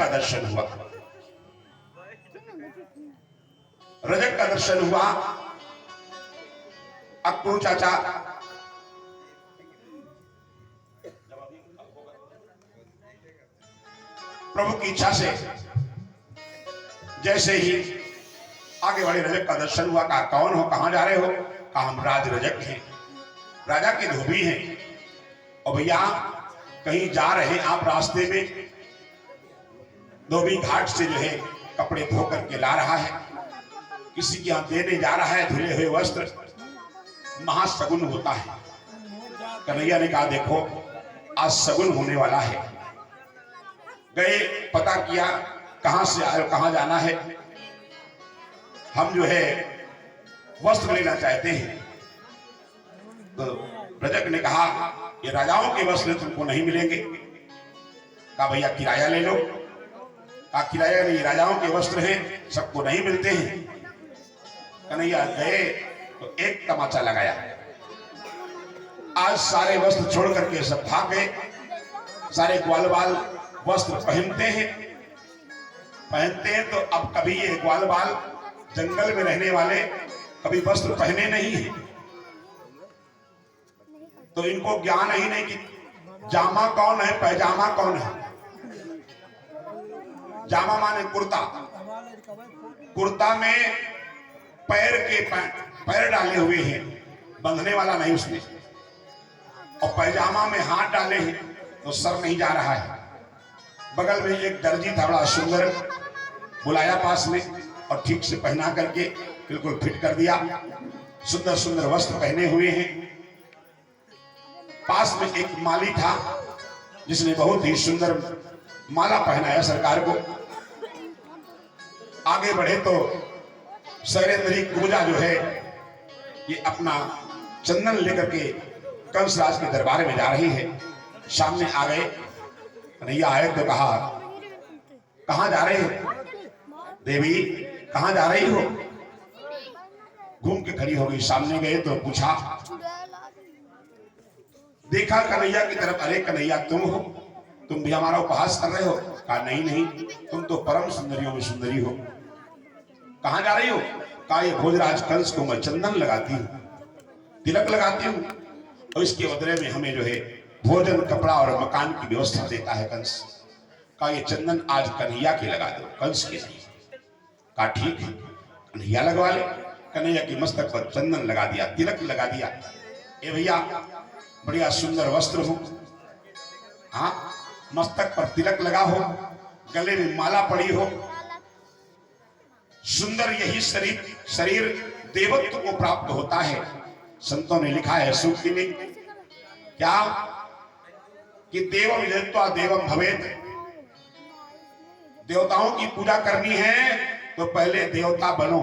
का दर्शन हुआ। रजक का दर्शन हुआ। अक्रूर चाचा प्रभु की इच्छा से जैसे ही आगे बढ़े, रजक का दर्शन हुआ। कहा कौन हो, कहां जा रहे हो? कहा हम राज रजक हैं, राजा के धोबी हैं। और भैया कहीं जा रहे हैं आप, रास्ते में धोबी घाट से जो है कपड़े धो करके ला रहा है, किसी के यहां देने जा रहा है धुले हुए वस्त्र, महासगुन होता है। कन्हैया ने कहा देखो आज सगुन होने वाला है। गए, पता किया कहां से आए, कहां जाना है। हम जो है वस्त्र लेना चाहते हैं। तो रजक ने कहा ये राजाओं के वस्त्र तुमको नहीं मिलेंगे। कहा भैया किराया ले लो। कहा किराया नहीं, राजाओं के वस्त्र हैं, सबको नहीं मिलते हैं। कन्हैया गए तो एक तमाचा लगाया। आज सारे वस्त्र छोड़ करके सब भाग गए। सारे ग्वाल बाल वस्त्र पहनते हैं तो अब कभी ये ग्वाल बाल जंगल में रहने वाले कभी वस्त्र पहने नहीं है, तो इनको ज्ञान ही नहीं कि जामा कौन है, पैजामा कौन है। जामा माने कुर्ता, कुर्ता में पैर डाले हुए हैं, बंधने वाला नहीं उसमें, और पैजामा में हाथ डाले हैं तो सर नहीं जा रहा है। बगल में एक दर्जी था बड़ा सुंदर, बुलाया पास में और ठीक से पहना करके बिल्कुल फिट कर दिया। सुंदर सुंदर वस्त्र पहने हुए हैं। पास में एक माली था जिसने बहुत ही सुंदर माला पहनाया सरकार को। आगे बढ़े तो शैलेंद्री पूजा जो है ये अपना चंदन लेकर के कंसराज के दरबार में जा रही है। सामने आ गए, कन्हैया आए तो कहा कहां जा रहे हो देवी, कहां जा रही हो? घूम के खड़ी हो गई। सामने गए तो पूछा, देखा कन्हैया की तरफ, अरे कन्हैया तुम हो, तुम भी हमारा उपहास कर रहे हो? कहा नहीं नहीं, तुम तो परम सुंदरियों में सुंदरी हो। कहां जा रही हो? कहा ये भोजराज कंस को मैं चंदन लगाती हूँ, तिलक लगाती हूँ, और इसके बदले में हमें जो है भोजन, कपड़ा और मकान की व्यवस्था देता है कंस। कहा ये चंदन आज कन्हैया के लगा दो, कंस के नहीं। कहा ठीक है, कन्हैया लगवा ले। कन्हैया की मस्तक पर चंदन लगा दिया, तिलक लगा दिया। ए भैया बढ़िया सुंदर वस्त्र हो, हाँ मस्तक पर तिलक लगा हो, गले में माला पड़ी हो, सुंदर यही शरीर देवत्व को प्राप्त होता है। संतों ने लिखा है सूक्ति में क्या कि देवम यजत्वा देवम भवेत, देवताओं की पूजा करनी है तो पहले देवता बनो,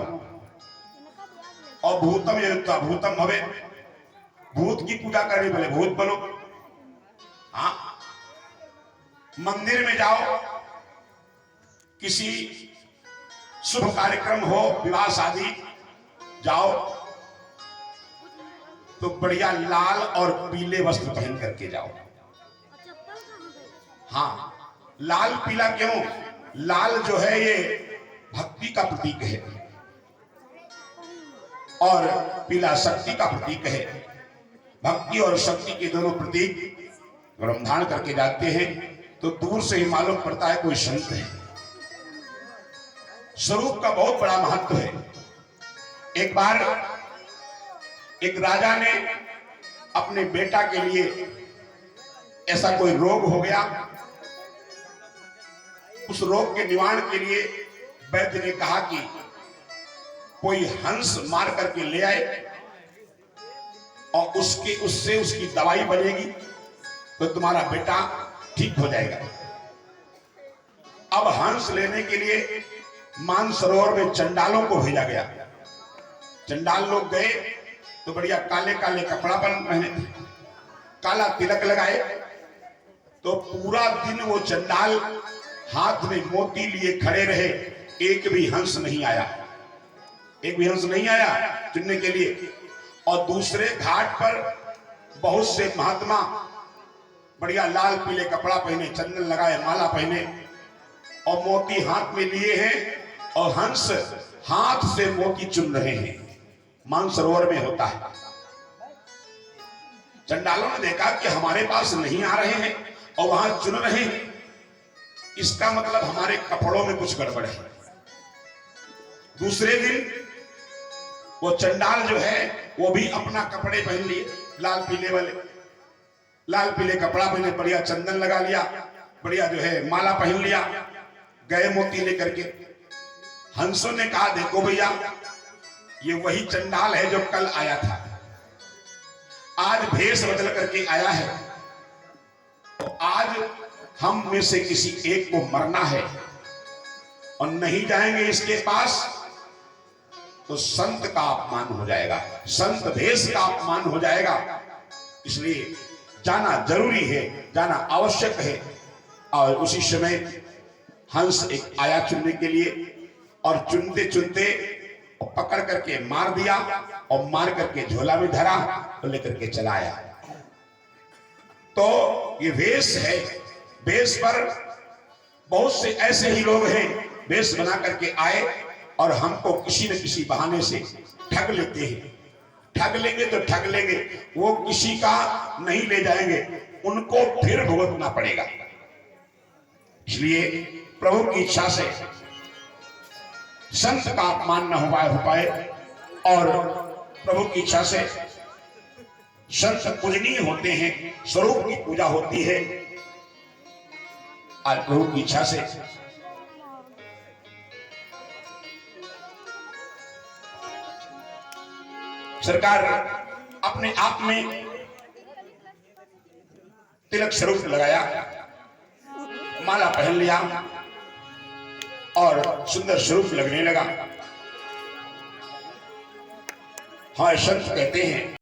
और भूतम यजत्वा भूतम भवेत, भूत की पूजा करनी पहले भूत बनो। हाँ मंदिर में जाओ, किसी शुभ कार्यक्रम हो, विवाह शादी जाओ तो बढ़िया लाल और पीले वस्त्र पहन करके जाओ। हाँ लाल पीला क्यों? लाल जो है ये भक्ति का प्रतीक है और पीला शक्ति का प्रतीक है। भक्ति और शक्ति के दोनों प्रतीक अगर हम धारण करके जाते हैं तो दूर से ही मालूम पड़ता है कोई संत है। स्वरूप का बहुत बड़ा महत्व है। एक बार एक राजा ने अपने बेटा के लिए ऐसा कोई रोग हो गया, उस रोग के निवारण के लिए वैद्य ने कहा कि कोई हंस मार करके ले आए और उससे उसकी दवाई बनेगी तो तुम्हारा बेटा ठीक हो जाएगा। अब हंस लेने के लिए मानसरोवर में चंडालों को भेजा गया। चंडाल लोग गए तो बढ़िया काले काले कपड़ा पहने, काला तिलक लगाए, तो पूरा दिन वो चंडाल हाथ में मोती लिए खड़े रहे, एक भी हंस नहीं आया, एक भी हंस नहीं आया चुनने के लिए। और दूसरे घाट पर बहुत से महात्मा बढ़िया लाल पीले कपड़ा पहने, चंदन लगाए, माला पहने और मोती हाथ में लिए हैं और हंस हाथ से मोती चुन रहे हैं। मानसरोवर में होता है। चंडालों ने देखा कि हमारे पास नहीं आ रहे हैं और वहां चुन रहे हैं, इसका मतलब हमारे कपड़ों में कुछ गड़बड़ है। दूसरे दिन वो चंडाल जो है वो भी अपना कपड़े पहन लिए, लाल पीले वाले, लाल पीले कपड़ा पहने, बढ़िया चंदन लगा लिया, बढ़िया जो है माला पहन लिया, गए मोती लेकर के। हंसों ने कहा देखो भैया, ये वही चंडाल है जो कल आया था, आज भेष बदल करके आया है। तो आज हम में से किसी एक को मरना है और नहीं जाएंगे इसके पास तो संत का अपमान हो जाएगा, संत भेष का अपमान हो जाएगा। इसलिए जाना जरूरी है, जाना आवश्यक है। और उसी समय हंस एक आया चुनने के लिए और चुनते चुनते पकड़ करके मार दिया और मार करके झोला में धरा तो लेकर के चला आया। तो ये वेश है। वेश पर बहुत से ऐसे ही लोग हैं, वेश बना करके आए और हमको किसी न किसी बहाने से ठग लेते हैं। ठग लेंगे तो ठग लेंगे, वो किसी का नहीं ले जाएंगे, उनको फिर भुगतना पड़ेगा। इसलिए प्रभु की इच्छा से संत का अपमान न हो पाए और प्रभु की इच्छा से संत पूजनीय होते हैं, स्वरूप की पूजा होती है। आज प्रभु की इच्छा से सरकार अपने आप में तिलक स्वरूप लगाया, माला पहन लिया और सुंदर स्वरूप लगने लगा। हाँ, संत कहते हैं